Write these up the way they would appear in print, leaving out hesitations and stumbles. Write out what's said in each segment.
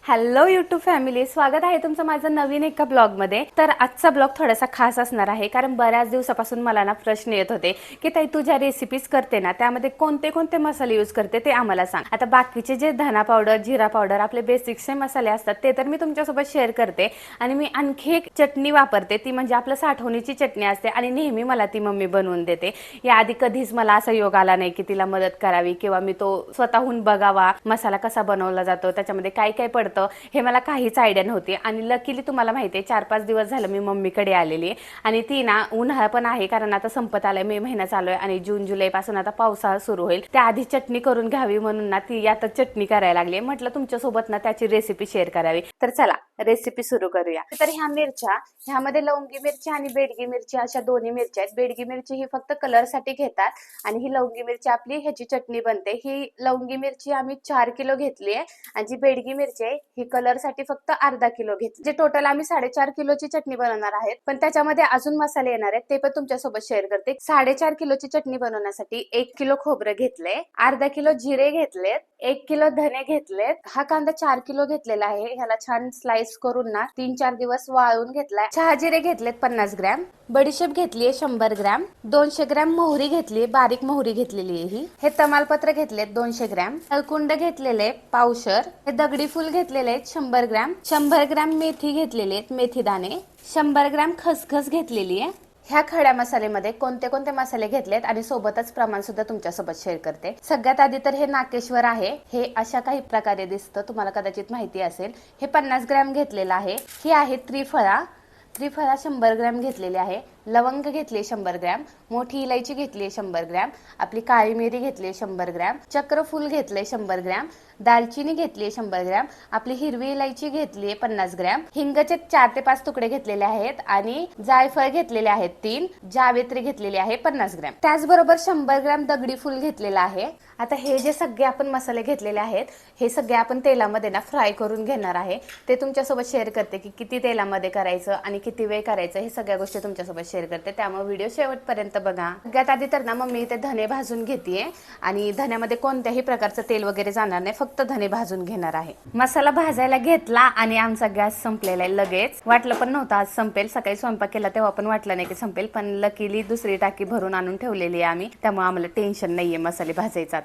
Hello YouTube family, स्वागत आहे तुमचं माझं नवीन एका ब्लॉगमध्ये। तर आजचा ब्लॉग थोडासा खास असणार आहे, कारण बऱ्याच दिवसापासून मला ना प्रश्न येत होते की ताई तू ज्या रेसिपीज करते ना त्यामध्ये कोणते कोणते मसाले यूज करते ते आम्हाला सांग। आता बाकीचे जे धना पावडर, जिरा पावडर, आपले बेसिकचे मसाले असतात ते तर मी तुमच्यासोबत शेअर करते, आणि मी आणखी एक चटणी वापरते, ती म्हणजे आपलं साठवणीची चटणी असते आणि नेहमी मला ती मम्मी बनवून देते। याआधी कधीच मला असा योग आला नाही की तिला मदत करावी किंवा मी तो स्वतःहून बघावा मसाला कसा बनवला जातो, त्याच्यामध्ये काय काय पडतं हे मला काहीच आयडिया नव्हती। आणि लकीली तुम्हाला माहिती आहे 4-5 दिवस झालं मी मम्मीकडे आलेली, आणि ती ना उन्हाळा पण आहे, कारण आता संपत आलाय, मे महिना चालू आहे आणि जून जुलै पासून आता पावसाळा सुरू होईल। त्याआधी चटणी करून घ्यावी म्हणून ना ती आता चटणी करायला लागली। म्हटलं तुमच्यासोबत ना त्याची रेसिपी शेअर करावी, तर चला रेसिपी सुरू करूया। तर ह्या मिरच्या, ह्यामध्ये लवंगी मिरची आणि बेडगी मिरची अशा दोन्ही मिरच्या आहेत। बेडगी मिरची ही फक्त कलर साठी घेतात आणि ही लवंगी मिरची आपली ह्याची चटणी बनते। ही लवंगी मिरची आम्ही 4 किलो घेतली आहे आणि जी बेडगी मिरची आहे ही कलर साठी फक्त अर्धा किलो घेतली। जे टोटल आम्ही 4.5 किलोची चटणी बनवणार आहेत, पण त्याच्यामध्ये अजून मसाले येणार आहेत, ते पण तुमच्यासोबत शेअर करते। 4.5 किलोची चटणी बनवण्यासाठी 1 किलो खोबरं घेतले, अर्धा किलो जिरे घेतलेत, 1 किलो धने घेतलेत, हा कांदा 4 किलो घेतलेला आहे, ह्याला छान स्लाइस करून ना 3-4 दिवस वाळून घेतलाय। चहा जिरे घेतलेत 50 ग्रॅम, बडीशेप घेतलीये 100 ग्रॅम, 200 ग्रॅम मोहरी घेतली, बारीक मोहरी घेतलेली आहे ही, हे तमालपत्र घेतलेत 200 ग्रॅम, हळकुंड घेतलेले पावशर, हे दगडी फूल घेतलेले 100 ग्रॅम, 100 ग्रॅम मेथी घेतलेली आहेत, मेथी दाणे, 100 ग्रॅम खसखस घेतलेली आहे। ह्या खड्या मसाल्यामध्ये कोणते कोणते मसाले घेतलेत आणि सोबतच प्रमाण सुद्धा तुमच्यासोबत शेअर करते। सगळ्यात आधी तर हे नाकेश्वर आहे, हे अशा काही प्रकारे दिसतं, तुम्हाला कदाचित माहिती असेल। हे 50 ग्रॅम घेतलेलं आहे। ही आहे त्रिफळा, त्रिफळा 100 ग्रॅम घेतलेली आहे, लवंग घेतली 100 ग्रॅम, मोठी इलायची घेतली 100 ग्रॅम, आपली काळी मिरी घेतली 100 ग्रॅम, चक्रफूल घेतले 100 ग्रॅम, दालचिनी घेतली 100 ग्रॅम, आपली हिरवी इलायची घेतली 50 ग्रॅम, हिंगचे 4 ते 5 तुकडे घेतलेले आहेत आणि जायफळ घेतलेले आहेत 3, जावेत्री घेतलेली आहे 50 ग्रॅम, त्याचबरोबर 100 ग्रॅम दगडी फूल घेतलेला आहे। आता हे जे सगळे आपण मसाले घेतलेले आहेत हे सगळे आपण तेलामध्ये ना फ्राय करून घेणार आहे, ते तुमच्यासोबत शेअर करते की किती तेलामध्ये करायचं आणि किती वेळ करायचं, हे सगळ्या गोष्टी तुमच्यासोबत शेअर करते, त्यामुळे व्हिडिओ शेवटपर्यंत बघा। सगळ्यात आधी तर ना मम्मी इथे धने भाजून घेतेय, आणि धन्यामध्ये कोणत्याही प्रकारचं तेल वगैरे जाणार नाही, फक्त धने भाजून घेणार आहे। मसाला भाजायला घेतला आणि आमचा गॅस संपलेला आहे लगेच, वाटलं पण नव्हतं आज संपेल, सकाळी स्वयंपाक केला तेव्हा पण वाटलं नाही की संपेल, पण लकीली दुसरी टाकी भरून आणून ठेवलेली आहे आम्ही, त्यामुळे आम्हाला टेन्शन नाहीये मसाले भाजायचं।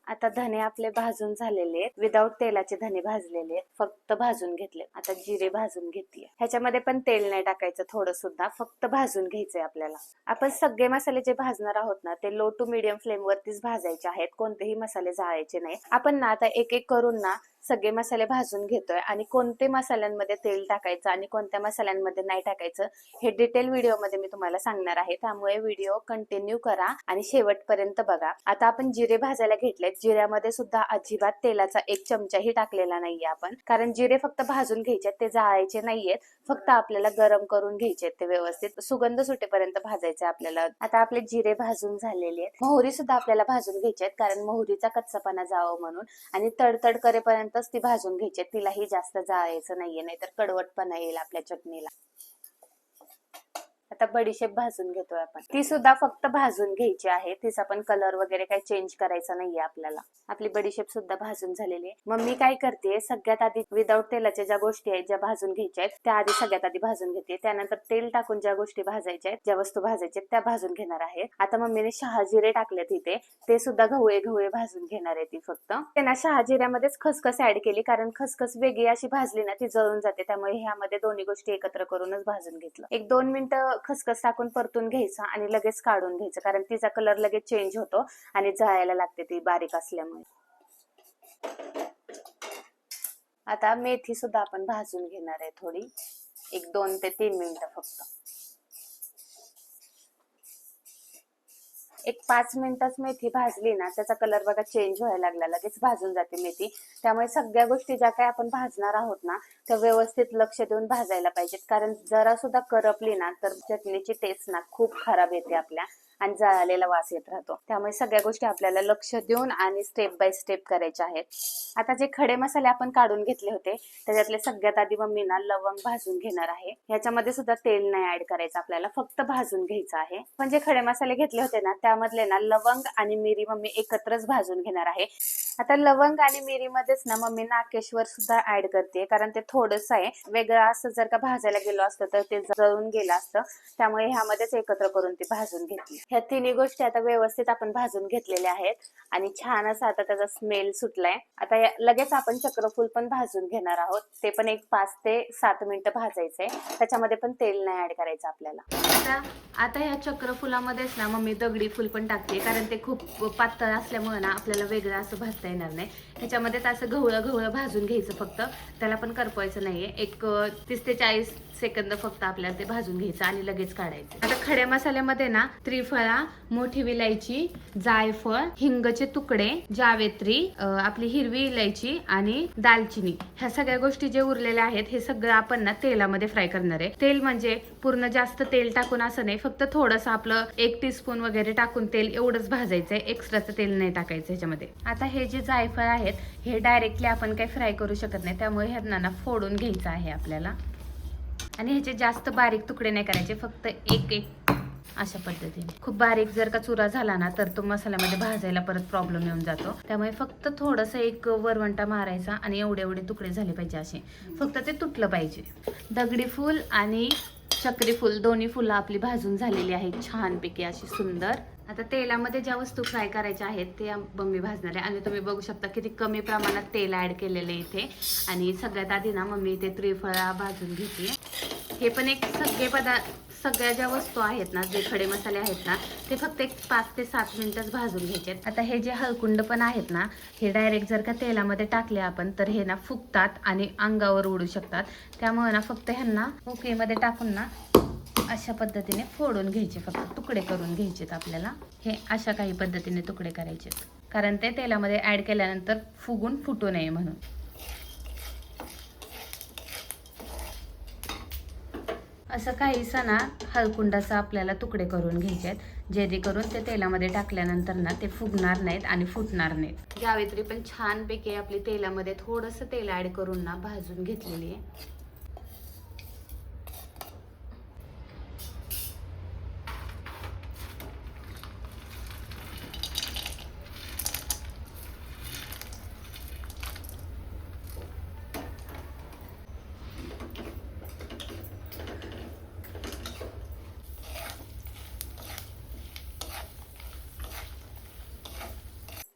आता धने आपले भाजून झालेले आहेत, विदाऊट तेलाचे धने भाजलेले आहेत, फक्त भाजून घेतले। आता जिरे भाजून घेतले, ह्याच्यामध्ये पण तेल नाही टाकायचं थोडं सुद्धा, फक्त भाजून घ्यायचंय आपल्याला। आपण सगळे मसाले जे भाजणार आहोत ना ते लो टू मीडियम फ्लेम वरतीच भाजायचे आहेत, कोणतेही मसाले जाळायचे नाही। आपण ना आता एक एक करून ना सगळे मसाले भाजून घेतोय, आणि कोणते मसाल्यांमध्ये तेल टाकायचं आणि कोणत्या मसाल्यांमध्ये नाही टाकायचं हे डिटेल व्हिडिओ मध्ये मी तुम्हाला सांगणार आहे, त्यामुळे व्हिडिओ कंटिन्यू करा आणि शेवटपर्यंत बघा। आता आपण जिरे भाजायला घेतलेत, जिऱ्यामध्ये सुद्धा अजिबात तेलाचा 1 चमचाही टाकलेला नाहीये आपण, कारण जिरे फक्त भाजून घ्यायचे, ते जाळायचे नाहीयेत, फक्त आपल्याला गरम करून घ्यायचे, ते व्यवस्थित सुगंध सुटेपर्यंत भाजायचे आपल्याला। आता आपले जिरे भाजून झालेले आहेत, मोहरी सुद्धा आपल्याला भाजून घ्यायची आहेत, कारण मोहरीचा कच्चापणा जावं म्हणून, आणि तडतड करेपर्यंतच ती भाजून घ्यायची, तिलाही जास्त जाळायचं नाहीये, नाहीतर कडवटपणा येईल आपल्या चटणीला। आता बडीशेप भाजून घेतोय आपण, ती सुद्धा फक्त भाजून घ्यायची आहे, तिचा पण कलर वगैरे काही चेंज करायचा नाहीये आपल्याला। आपली बडीशेप सुद्धा भाजून झालेली आहे। मम्मी काय करते, सगळ्यात आधी विदाऊट तेलाच्या ज्या गोष्टी आहेत ज्या भाजून घ्यायच्या आहेत त्या आधी सगळ्यात आधी भाजून घेते, त्यानंतर तेल टाकून ज्या गोष्टी भाजायच्या आहेत, ज्या वस्तू भाजायच्या त्या भाजून घेणार आहे। आता मम्मीने शहाजिरे टाकलेत इथे, ते सुद्धा गवळे गवळे भाजून घेणार आहे ती फक्त। त्यांना शहाजिऱ्यामध्येच खसखस ऍड केली, कारण खसखस वेगळी अशी भाजली ना ती जळून जाते, त्यामुळे ह्यामध्ये दोन्ही गोष्टी एकत्र करूनच भाजून घेतलं। 1-2 मिनिटं खसखस टाकून परतून घ्यायचं आणि लगेच काढून घ्यायचं, कारण तिचा कलर लगेच चेंज होतो आणि जळायला लागते ती बारीक असल्यामुळे। आता मेथी सुद्धा आपण भाजून घेणार आहे थोडी, 1-2 ते 3 मिनिटं फक्त। 5 मिनिटच मेथी भाजली ना त्याचा कलर बघा चेंज व्हायला लागला, लगेच भाजून जाते मेथी, त्यामुळे सगळ्या गोष्टी ज्या काही आपण भाजणार आहोत ना त्या व्यवस्थित लक्ष देऊन भाजायला पाहिजेत, कारण जरा सुद्धा करपली ना तर चटणीची टेस्ट ना खूप खराब येते आपल्या, आणि जळालेला वास येत राहतो, त्यामुळे सगळ्या गोष्टी आपल्याला लक्ष देऊन आणि स्टेप बाय स्टेप करायच्या आहेत। आता जे खडे मसाले आपण काढून घेतले होते त्याच्यातले सगळ्यात आधी मम्मी ना लवंग भाजून घेणार आहे. ह्याच्यामध्ये सुद्धा तेल नाही ऍड करायचं आपल्याला, फक्त भाजून घ्यायचं आहे. पण जे खडे मसाले घेतले होते ना त्यामधले ना लवंग आणि मिरी मम्मी एकत्रच भाजून घेणार आहे. आता लवंग आणि मिरी मध्येच ना मम्मी नाकेश्वर सुद्धा ऍड करते, कारण ते थोडंच आहे. वेगळं असं जर का भाजायला गेलो असतं तर ते जळून गेलं असतं, त्यामुळे ह्यामध्येच एकत्र करून ती भाजून घेतली. ह्या तिन्ही गोष्टी आता व्यवस्थित आपण भाजून घेतलेल्या आहेत आणि छान असा आता त्याचा स्मेल सुटलाय. आता लगेच आपण चक्रफूल पण भाजून घेणार आहोत. ते पण एक 5 ते 7 मिनिटं भाजायचंय. त्याच्यामध्ये पण तेल नाही ऍड करायचं आपल्याला. आता ह्या चक्रफुलामध्येच ना मम्मी दगडी फुल पण टाकते, कारण ते खूप पातळ असल्यामुळे ना आपल्याला वेगळं असं भाजता येणार नाही. ह्याच्यामध्येच असं घवळं भाजून घ्यायचं फक्त, त्याला पण करपवायचं नाहीये. एक 30 ते 40 सेकंद फक्त आपल्याला ते भाजून घ्यायचं आणि लगेच काढायचं. आता खड्या मसाल्यामध्ये ना त्रिफळा, मोठी विलायची, जायफळ, हिंगचे तुकडे, जावेत्री, आपली हिरवी इलायची आणि दालचिनी, ह्या सगळ्या गोष्टी जे उरलेल्या आहेत हे सगळं आपण ना तेलामध्ये फ्राय करणार आहे. तेल म्हणजे पूर्ण जास्त तेल टाकून असं नाही, फक्त थोडंसं आपलं 1 टीस्पून वगैरे टाकून तेल एवढंच भाजायचंय, एक्स्ट्राचं तेल नाही टाकायचं ह्याच्यामध्ये. आता हे जे जायफळ आहेत हे डायरेक्टली आपण काही फ्राय करू शकत नाही, त्यामुळे ह्यांना ना फोडून घ्यायचं आहे आपल्याला. आणि ह्याचे जास्त बारीक तुकडे नाही करायचे, फक्त एक अशा पद्धतीने. खूप बारीक जर का चुरा झाला ना तर तो मसाल्यामध्ये भाजायला परत प्रॉब्लेम येऊन जातो, त्यामुळे फक्त थोडंसं एक वरवंटा मारायचा आणि एवढे तुकडे झाले पाहिजे असे, फक्त ते तुटलं पाहिजे. दगडी फूल आणि चक्री फूल दोन्ही फुलं आपली भाजून झालेली आहेत छानपैकी अशी सुंदर. आता तेलामध्ये ज्या वस्तू फ्राय करायच्या आहेत ते मम्मी भाजणार आहे आणि तुम्ही बघू शकता किती कमी प्रमाणात तेल ऍड केलेले इथे. आणि सगळ्यात आधी ना मम्मी इथे त्रिफळा भाजून घेते. हे पण एक सगळ्या ज्या वस्तू आहेत ना, जे खडे मसाले आहेत ना, ते फक्त एक 5 ते 7 मिनिटच भाजून घ्यायचे. आता हे जे हळकुंड पण आहेत ना, हे डायरेक्ट जर का तेलामध्ये टाकले आपण तर हे ना फुगतात आणि अंगावर उडू शकतात, त्यामुळे ना फक्त ह्यांना उकळीमध्ये टाकून ना अशा पद्धतीने फोडून घ्यायचे, फक्त तुकडे करून घ्यायचेत आपल्याला. हे अशा काही पद्धतीने तुकडे करायचे, कारण ते तेलामध्ये ऍड केल्यानंतर फुगून फुटू नये म्हणून. असं काहीसं ना हळकुंडाचा आपल्याला तुकडे करून घ्यायचे आहेत, जेणेकरून ते तेलामध्ये टाकल्यानंतर ना ते फुगणार नाहीत आणि फुटणार नाहीत. जावेत्री पण छानपैकी आपली तेलामध्ये थोडंसं तेल ऍड करून ना भाजून घेतलेली आहे.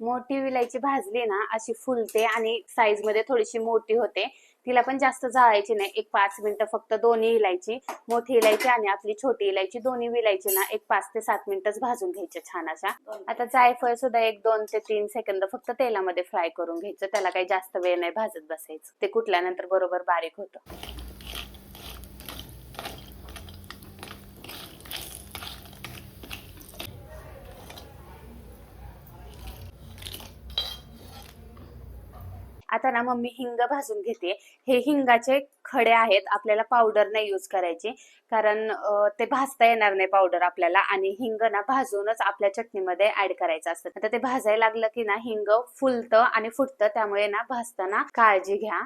मोठी विलायची भाजली ना अशी फुलते आणि साईज मध्ये थोडीशी मोठी होते. तिला पण जास्त जाळायची नाही, एक 5 मिनिटं फक्त. दोन्ही इलायची, मोठी इलायची आणि आपली छोटी इलायची, दोन्ही विलायची ना एक 5 ते 7 मिनिटच भाजून घ्यायचे छान अशा. आता जायफळ सुद्धा एक 2 ते 3 सेकंद फक्त तेलामध्ये फ्राय करून घ्यायचं, त्याला काही जास्त वेळ नाही भाजत बसायचं, ते कुटल्यानंतर बरोबर बारीक होतं. आता ना मम्मी हिंग भाजून घेते. हे हिंगाचे खडे आहेत, आपल्याला पावडर नाही यूज करायची, कारण ते भाजता येणार नाही पावडर आपल्याला. आणि हिंग ना भाजूनच आपल्या चटणीमध्ये ऍड करायचं असतं. आता ते भाजायला लागलं की ना हिंग फुलतं आणि फुटतं, त्यामुळे ना भाजताना काळजी घ्या.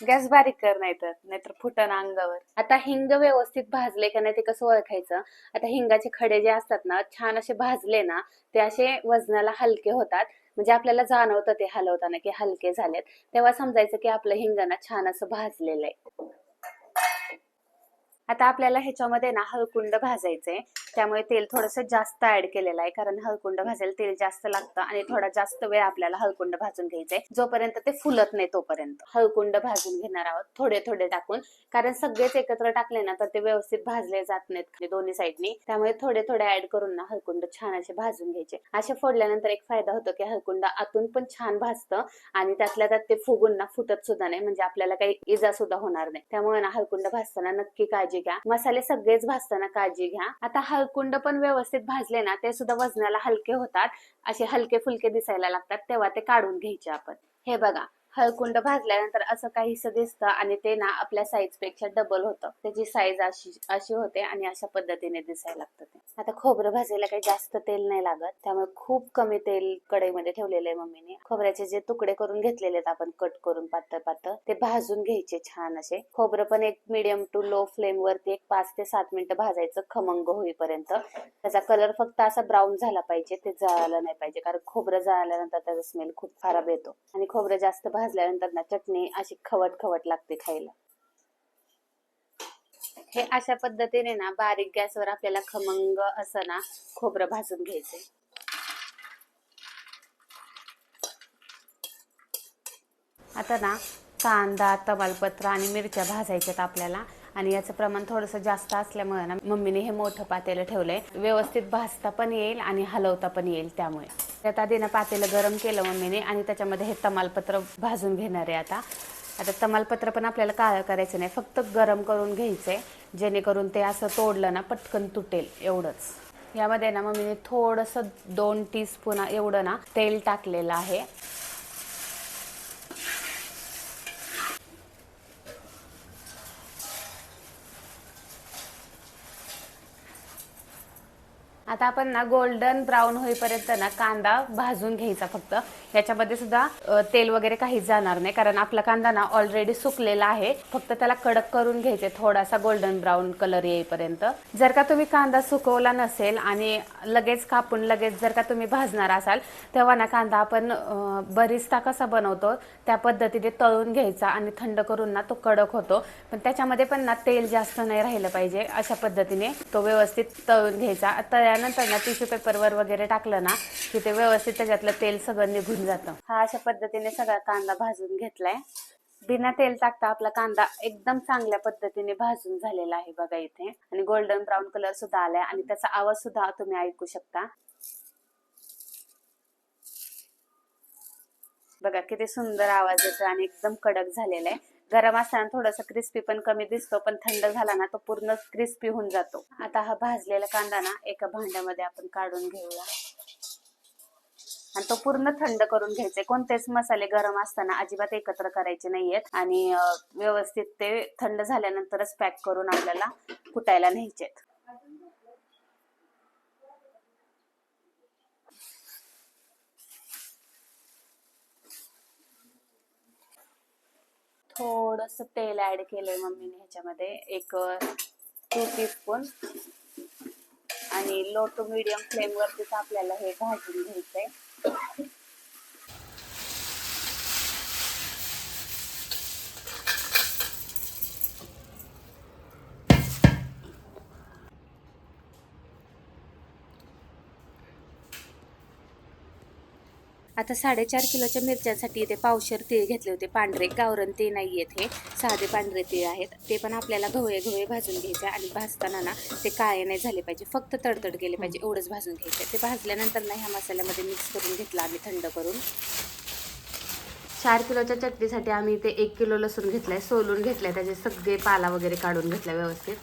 गॅस बारीक कर, नाहीतर फुटन अंगावर. आता हिंग व्यवस्थित भाजले का नाही ते कसं ओळखायचं? आता हिंगाचे खडे जे असतात ना छान असे भाजले ना ते असे वजनाला हलके होतात, म्हणजे आपल्याला जाणवतं ते हलवताना की हलके झालेत, तेव्हा समजायचं की आपलं हिंग ना छान असं भाजलेलं आहे. आता आपल्याला ह्याच्यामध्ये ना हळकुंड भाजायचंय, त्यामुळे तेल थोडंसं जास्त ऍड केलेलं आहे, कारण हळकुंड भाजायला तेल जास्त लागतं आणि थोडा जास्त वेळ आपल्याला हळकुंड भाजून घ्यायचंय, जोपर्यंत ते फुलत नाही तोपर्यंत. हळकुंड भाजून घेणार आहोत थोडे थोडे टाकून, कारण सगळेच एकत्र टाकले ना तर ते व्यवस्थित भाजले जात नाहीत दोन्ही साईडनी, त्यामुळे थोडे थोडे ऍड करून ना हळकुंड छान असे भाजून घ्यायचे. असे फोडल्यानंतर एक फायदा होतो की हळकुंड आतून पण छान भाजतं आणि त्यातल्या त्यात ते फुगून ना फुटत सुद्धा नाही, म्हणजे आपल्याला काही इजा सुद्धा होणार नाही. त्यामुळे ना हळकुंड भाजताना नक्की काळजी घ्या. मसाले सगळेच भाजताना काळजी घ्या. आता हळकुंड पण व्यवस्थित भाजले ना ते सुद्धा वजनाला हलके होतात, असे हलके फुलके दिसायला लागतात, तेव्हा ते काढून घ्यायचे आपण. हे बघा, हळकुंड भाजल्यानंतर असं काहीसं दिसतं आणि ते ना आपल्या साईज पेक्षा डबल होतं. त्याची साईज अशी अशी होते आणि अशा पद्धतीने दिसायला लागतं ते. आता खोबरं भाजायला काही जास्त तेल नाही लागत, त्यामुळे खूप कमी तेल कढईमध्ये ठेवलेलं आहे मम्मीने. खोबऱ्याचे जे तुकडे करून घेतलेले आहेत आपण कट करून पातळ पातळ, ते भाजून घ्यायचे छान असे. खोबरं पण एक मीडियम टू लो फ्लेम वरती एक 5 ते 7 मिनिटं भाजायचं खमंग होईपर्यंत. त्याचा कलर फक्त असा ब्राऊन झाला पाहिजे, ते जळालं नाही पाहिजे, कारण खोबरं जळाल्यानंतर त्याचा स्मेल खूप खराब येतो आणि खोबरं जास्त भाजल्यानंतर ना चटणी अशी खवट खवट लागते खायला. हे अशा पद्धतीने ना बारीक गॅसवर आपल्याला खमंग असं ना खोबरं भाजून घ्यायचंय. आता ना कांदा, तमालपत्र आणि मिरच्या भाजायच्यात आपल्याला, आणि याचं प्रमाण थोडंसं जास्त असल्यामुळे ना मम्मीने हे मोठं पातेलं ठेवलंय. व्यवस्थित भाजता पण येईल आणि हलवता पण येईल. त्यामुळे त्यात आधी ना पातेलं गरम केलं मम्मीने आणि त्याच्यामध्ये हे तमालपत्र भाजून घेणार आहे. आता तमालपत्र पण आपल्याला काळं करायचं नाही, फक्त गरम करून घ्यायचंय, जेणेकरून ते असं तोडलं ना पटकन तुटेल एवढंच. यामध्ये ना मम्मीने थोडंसं 2 टीस्पून एवढं ना तेल टाकलेलं आहे. आता आपण ना गोल्डन ब्राऊन होईपर्यंत ना कांदा भाजून घ्यायचा फक्त. याच्यामध्ये सुद्धा तेल वगैरे काहीच जाणार नाही, कारण आपला कांदा ना ऑलरेडी सुकलेला आहे. फक्त त्याला कडक करून घ्यायचे थोडासा गोल्डन ब्राऊन कलर येईपर्यंत. जर का तुम्ही कांदा सुकवला नसेल आणि लगेच कापून लगेच जर का तुम्ही भाजणार असाल, तेव्हा ना कांदा आपण बरिस्ता कसा बनवतो त्या पद्धतीने तळून घ्यायचा आणि थंड करून ना तो कडक होतो. पण त्याच्यामध्ये पण ना तेल जास्त नाही राहिलं पाहिजे, अशा पद्धतीने तो व्यवस्थित तळून घ्यायचा. तळल्यानंतर ना टिश्यू पेपरवर वगैरे टाकलं ना की ते व्यवस्थित त्याच्यातलं तेल सगळं निघून जातं. हा अशा पद्धतीने सगळा कांदा भाजून घेतलाय. बिना तेल टाकता आपला कांदा एकदम चांगल्या पद्धतीने भाजून झालेला आहे बघा इथे, आणि गोल्डन ब्राऊन कलर सुद्धा आलाय आणि त्याचा आवाज सुद्धा तुम्ही ऐकू शकता. बघा किती सुंदर आवाज येतो आणि एकदम कडक झालेला आहे. गरम असताना थोडासा क्रिस्पी पण कमी दिसतो, पण थंड झाला ना तो पूर्ण क्रिस्पी होऊन जातो. आता हा भाजलेला कांदा ना एका भांड्यामध्ये आपण काढून घेऊया आणि तो पूर्ण थंड करून घ्यायचे. कोणतेच मसाले गरम असताना अजिबात एकत्र करायचे नाहीयेत आणि व्यवस्थित ते थंड झाल्यानंतरच पॅक करून आपल्याला कुटायला न्यायचेत. थोडस तेल ऍड केलंय मम्मीने ह्याच्यामध्ये, एक 2 टीस्पून, आणि लो टू मीडियम फ्लेम वरतीच आपल्याला हे भाजून घ्यायचंय. आता 4.5 किलोच्या मिरच्यांसाठी इथे पावशेर तीळ घेतले होते. पांढरे गावरण तीळ नाही आहेत, हे साधे पांढरे तीळ आहेत. ते पण आपल्याला गवळे गवळे भाजून घ्यायचे आणि भाजताना ना ते काळे नाही झाले पाहिजे, फक्त तडतड गेले पाहिजे एवढंच भाजून घ्यायचे. ते भाजल्यानंतर ना ह्या मसाल्यामध्ये मिक्स करून घेतला आम्ही थंड करून. 4 किलोच्या चटणीसाठी आम्ही इथे 1 किलो लसूण घेतलाय, सोलून घेतलाय, त्याचे सगळे पाला वगैरे काढून घेतलाय व्यवस्थित.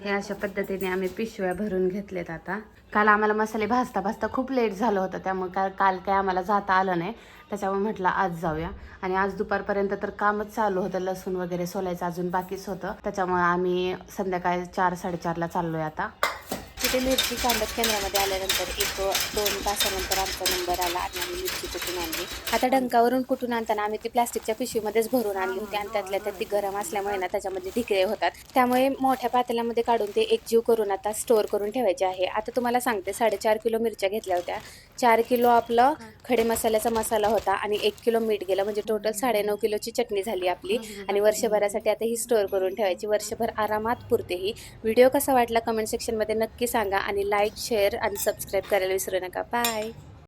हे अशा पद्धतीने आम्ही पिशव्या भरून घेतलेत. आता काल आम्हाला मसाले भाजता भाजता खूप लेट झालं होतं, त्यामुळे काल काय आम्हाला जाता आलं नाही. त्याच्यामुळे म्हटलं आज जाऊया, आणि आज दुपारपर्यंत तर कामच चालू होतं, लसूण वगैरे सोलायचं अजून बाकीच होतं. त्याच्यामुळे आम्ही संध्याकाळी 4-4:30ला चाललोय. आता तिथे मिरची कांडत केंद्रामध्ये आल्यानंतर 1-2 तासानंतर आमचा नंबर आला आणि आम्ही मिरची कुठून आणली. आता डंकावरून कुठून आणताना आम्ही ती प्लास्टिकच्या पिशवीमध्येच भरून आणली होती, आणि त्यातल्या त्यात ती गरम असल्यामुळे ना त्याच्यामध्ये ढिकळे होतात. त्यामुळे मोठ्या पातेल्यामध्ये काढून ते एकजीव करून आता स्टोअर करून ठेवायचे आहे. आता तुम्हाला सांगते, 4.5 किलो मिरच्या घेतल्या होत्या, 4 किलो आपलं खडे मसाल्याचा मसाला होता आणि 1 किलो मीठ गेलं, म्हणजे टोटल 9.5 किलोची चटणी झाली आपली. आणि वर्षभरासाठी आता ही स्टोअर करून ठेवायची, वर्षभर आरामात पुरते ही. व्हिडिओ कसा वाटला कमेंट सेक्शनमध्ये नक्की सांगा, आणि लाईक, शेअर आणि सबस्क्राईब करायला विसरू नका. बाय.